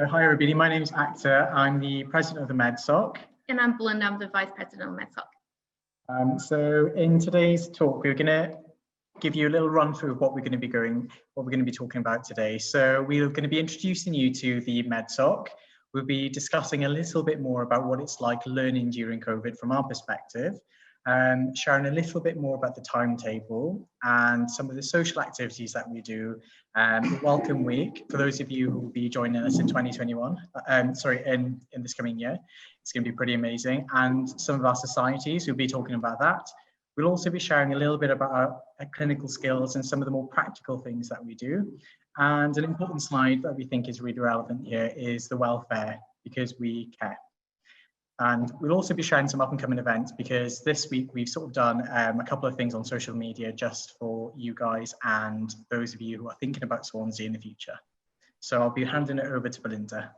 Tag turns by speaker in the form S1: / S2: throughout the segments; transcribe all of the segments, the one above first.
S1: Hi everybody, my name's Actor. I'm the president of the Med Soc.
S2: And I'm Belinda, I'm the vice president of Med Soc.
S1: So in today's talk, we're going to give you a little run through of what we're going to be talking about today. So we're going to be introducing you to the Med Soc. We'll be discussing a little bit more about what it's like learning during COVID from our perspective, sharing a little bit more about the timetable and some of the social activities that we do. The Welcome Week, for those of you who will be joining us in 2021, in this coming year, it's going to be pretty amazing. And some of our societies, we'll be talking about that. We'll also be sharing a little bit about our clinical skills and some of the more practical things that we do. And an important slide that we think is really relevant here is the welfare, because we care. And we'll also be sharing some up and coming events, because this week we've sort of done a couple of things on social media just for you guys and those of you who are thinking about Swansea in the future. So I'll be handing it over to Belinda.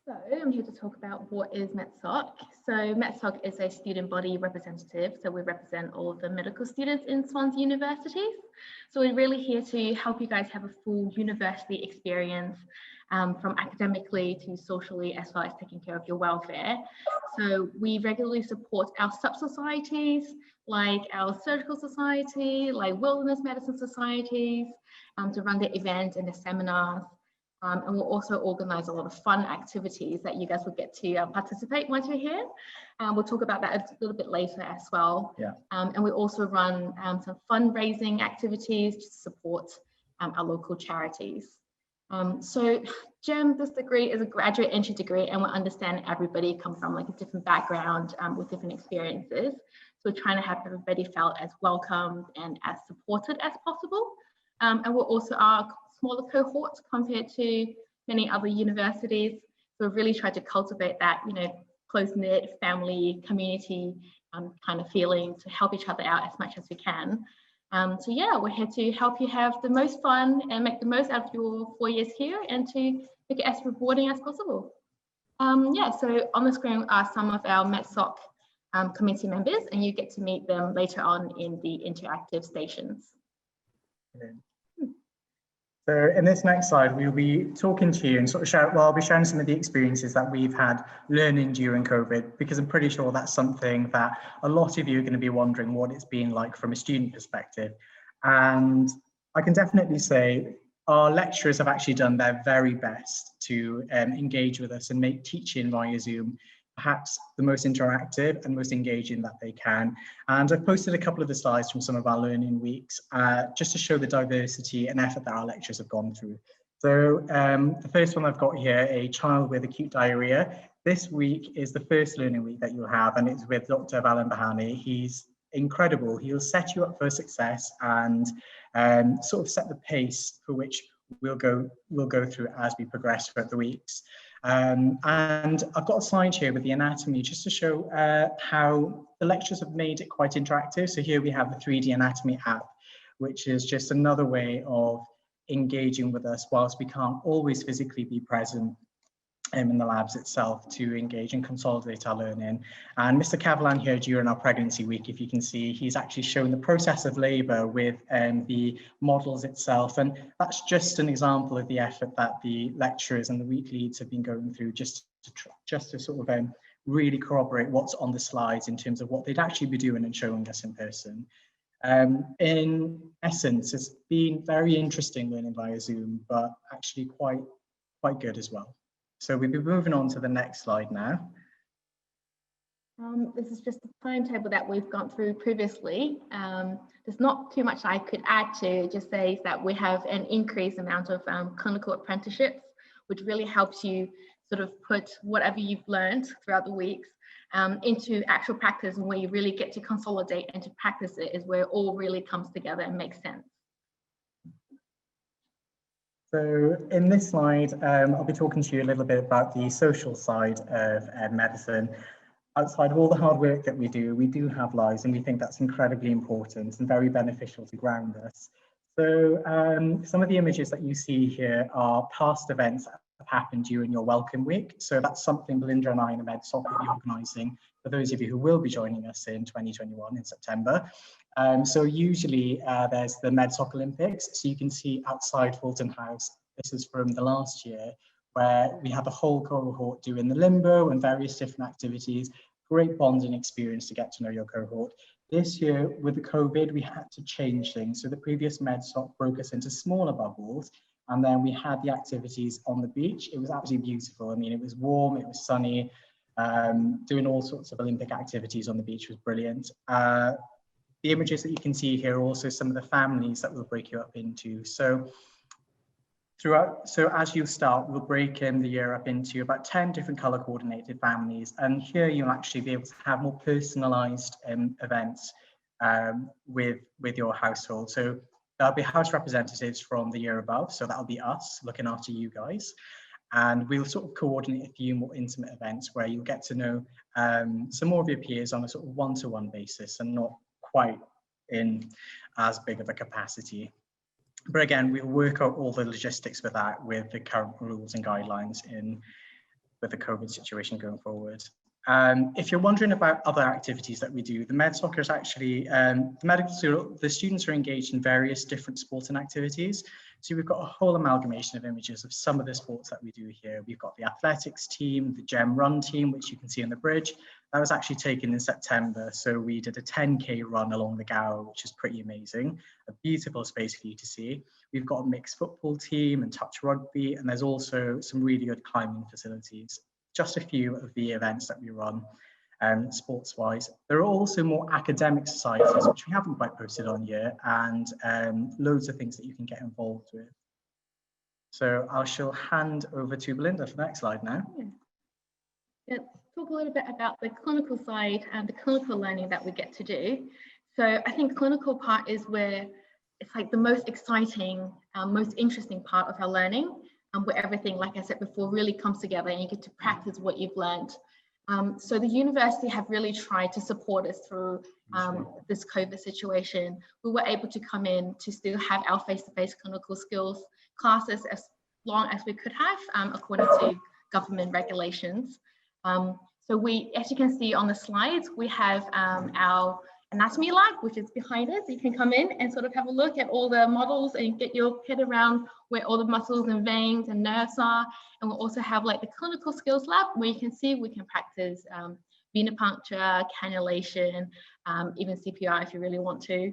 S2: So I'm here to talk about what is MEDSOC. So MEDSOC is a student body representative. So we represent all of the medical students in Swansea universities. So we're really here to help you guys have a full university experience, from academically to socially, as well as taking care of your welfare. So we regularly support our sub-societies, like our surgical society, like wilderness medicine societies, to run their events and the seminars. And we'll also organise a lot of fun activities that you guys will get to participate once you're here. We'll talk about that a little bit later as well.
S1: Yeah.
S2: And we also run some fundraising activities to support our local charities. So GEM, this degree is a graduate entry degree, and we understand everybody comes from like a different background with different experiences. So we're trying to have everybody felt as welcomed and as supported as possible. And we're also our smaller cohort compared to many other universities. So we've really tried to cultivate that, close-knit family, community kind of feeling to help each other out as much as we can. So yeah, we're here to help you have the most fun and make the most out of your 4 years here and to make it as rewarding as possible. So on the screen are some of our MEDSOC committee members, and you get to meet them later on in the interactive stations.
S1: So in this next slide, we'll be talking to you and I'll be sharing some of the experiences that we've had learning during COVID, because I'm pretty sure that's something that a lot of you are going to be wondering what it's been like from a student perspective. And I can definitely say our lecturers have actually done their very best to engage with us and make teaching via Zoom perhaps the most interactive and most engaging that they can. And I've posted a couple of the slides from some of our learning weeks just to show the diversity and effort that our lecturers have gone through. So the first one I've got here, a child with acute diarrhea. This week is the first learning week that you'll have, and it's with Dr. Valan Bahani. He's incredible. He'll set you up for success and sort of set the pace for which we'll go through as we progress throughout the weeks. And I've got a slide here with the anatomy just to show how the lectures have made it quite interactive. So here we have the 3D anatomy app, which is just another way of engaging with us whilst we can't always physically be present in the labs itself to engage and consolidate our learning. And Mr. Kavalan here during our pregnancy week, if you can see, he's actually shown the process of labour with the models itself. And that's just an example of the effort that the lecturers and the week leads have been going through just to sort of really corroborate what's on the slides in terms of what they'd actually be doing and showing us in person. In essence, it's been very interesting learning via Zoom, but actually quite good as well. So we'll be moving on to the next slide now.
S2: This is just the timetable that we've gone through previously. There's not too much I could add to. It just says that we have an increased amount of clinical apprenticeships, which really helps you sort of put whatever you've learned throughout the weeks into actual practice, and where you really get to consolidate and to practice it is where it all really comes together and makes sense.
S1: So in this slide, I'll be talking to you a little bit about the social side of medicine. Outside of all the hard work that we do have lives, and we think that's incredibly important and very beneficial to ground us. So some of the images that you see here are past events that have happened during your Welcome Week. So that's something Belinda and I in the Med Soc will be organising for those of you who will be joining us in 2021 in September. So usually there's the Med Soc Olympics. So you can see outside Fulton House, This is from the last year, where we had the whole cohort doing the limbo and various different activities. Great bonding experience to get to know your cohort. This year, with the COVID, we had to change things. So the previous MEDSOC broke us into smaller bubbles, and then we had the activities on the beach. It was absolutely beautiful. I mean, it was warm, it was sunny. Doing all sorts of Olympic activities on the beach was brilliant. The images that you can see here are also some of the families that we'll break you up into. So as you start, we'll break the year up into about 10 different color coordinated families. And here you'll actually be able to have more personalized events with your household. So there'll be house representatives from the year above. So that'll be us looking after you guys. And we'll sort of coordinate a few more intimate events where you'll get to know some more of your peers on a sort of one-to-one basis and not quite in as big of a capacity. But again, we'll work out all the logistics with that, with the current rules and guidelines with the COVID situation going forward. If you're wondering about other activities that we do, the Med Soc is actually, the students are engaged in various different sports and activities. So we've got a whole amalgamation of images of some of the sports that we do here. We've got the athletics team, the gem run team, which you can see on the bridge. That was actually taken in September. So we did a 10K run along the Gower, which is pretty amazing. A beautiful space for you to see. We've got a mixed football team and touch rugby, and there's also some really good climbing facilities. Just a few of the events that we run sports-wise. There are also more academic societies, which we haven't quite posted on yet, and loads of things that you can get involved with. So I shall hand over to Belinda for the next slide now.
S2: Let's talk a little bit about the clinical side and the clinical learning that we get to do. So I think clinical part is where it's like the most exciting, most interesting part of our learning, where everything, like I said before, really comes together and you get to practice what you've learned. So the university have really tried to support us through this COVID situation. We were able to come in to still have our face-to-face clinical skills classes as long as we could have, according to government regulations. So we, as you can see on the slides, we have our anatomy lab, which is behind us. You can come in and sort of have a look at all the models and get your head around where all the muscles and veins and nerves are. And we'll also have like the clinical skills lab where you can see we can practice venipuncture, cannulation, even CPR if you really want to.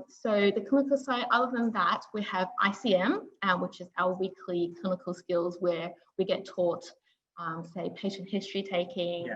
S2: So the clinical side, other than that, we have ICM, which is our weekly clinical skills where we get taught, say, patient history taking,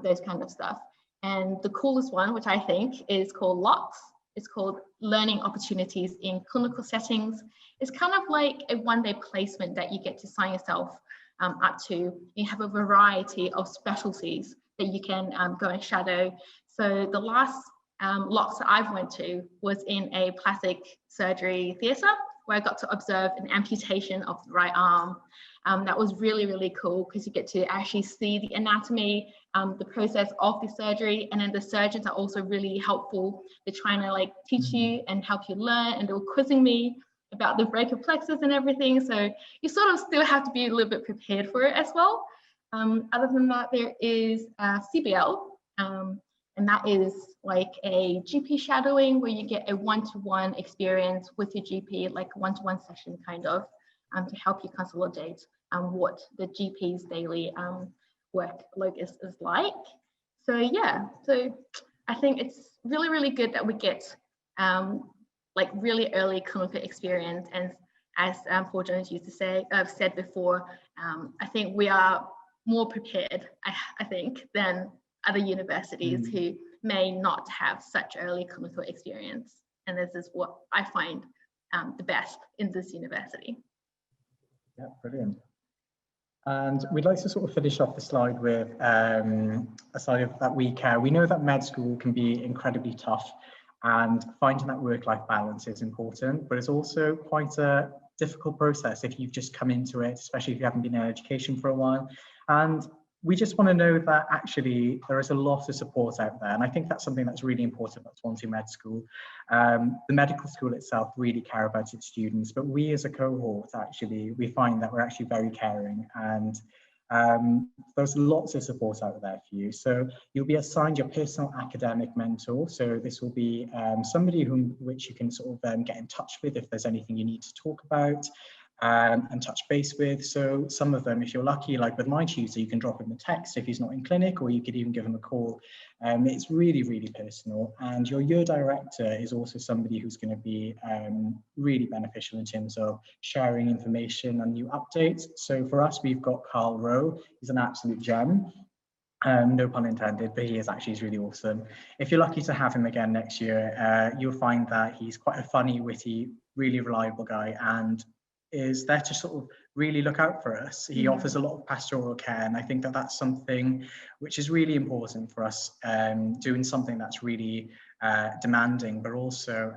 S2: those kind of stuff. And the coolest one, which I think is called LOCS. It's called Learning Opportunities in Clinical Settings. It's kind of like a one-day placement that you get to sign yourself up to. You have a variety of specialties that you can go and shadow. So the last LOCS that I've went to was in a plastic surgery theatre where I got to observe an amputation of the right arm. That was really, really cool because you get to actually see the anatomy, the process of the surgery, and then the surgeons are also really helpful. They're trying to like teach you and help you learn, and they were quizzing me about the brachial plexus and everything. So you sort of still have to be a little bit prepared for it as well. Other than that, there is CBL, and that is like a GP shadowing where you get a one-to-one experience with your GP, like a one-to-one session kind of, to help you consolidate what the GP's daily workload is like. So yeah, so I think it's really, really good that we get like really early clinical experience. And as Paul Jones used to say, I've said before, I think we are more prepared, I think, than other universities who may not have such early clinical experience. And this is what I find the best in this university.
S1: Yeah, brilliant. And we'd like to sort of finish off the slide with a slide of that we care. We know that med school can be incredibly tough, and finding that work-life balance is important, but it's also quite a difficult process if you've just come into it, especially if you haven't been in education for a while. And we just want to know that actually there is a lot of support out there. And I think that's something that's really important about Swansea Med School. The medical school itself really care about its students, but we as a cohort, actually, we find that we're actually very caring, and there's lots of support out there for you. So you'll be assigned your personal academic mentor. So this will be somebody which you can sort of get in touch with if there's anything you need to talk about. and touch base with. So some of them, if you're lucky, like with my tutor, you can drop him a text if he's not in clinic, or you could even give him a call. It's really, really personal. And your year director is also somebody who's going to be really beneficial in terms of sharing information and new updates. So for us, we've got Carl Rowe. He's an absolute gem. No pun intended, but he's really awesome. If you're lucky to have him again next year, you'll find that he's quite a funny, witty, really reliable guy, and is there to sort of really look out for us. He offers a lot of pastoral care, and I think that that's something which is really important for us, doing something that's really demanding, but also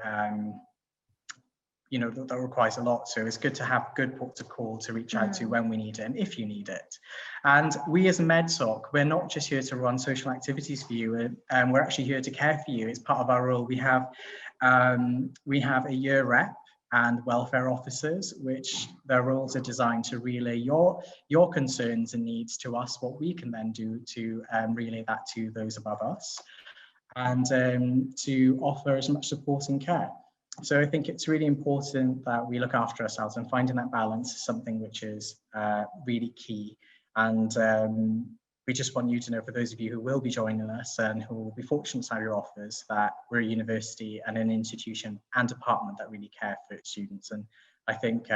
S1: that requires a lot. So it's good to have good ports of call to reach out to when we need it and if you need it. And we as Med Soc, we're not just here to run social activities for you, and we're actually here to care for you. It's part of our role. We have a year rep and welfare officers, which their roles are designed to relay your concerns and needs to us, what we can then do to relay that to those above us, and to offer as much support and care. So I think it's really important that we look after ourselves, and finding that balance is something which is really key. And we just want you to know, for those of you who will be joining us and who will be fortunate to have your offers, that we're a university and an institution and department that really care for its students. And I think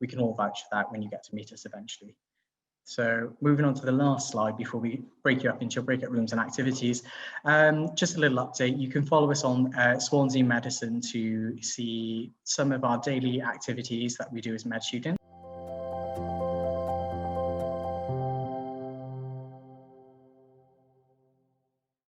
S1: we can all vouch for that when you get to meet us eventually. So moving on to the last slide before we break you up into your breakout rooms and activities, just a little update. You can follow us on Swansea Medicine to see some of our daily activities that we do as med students.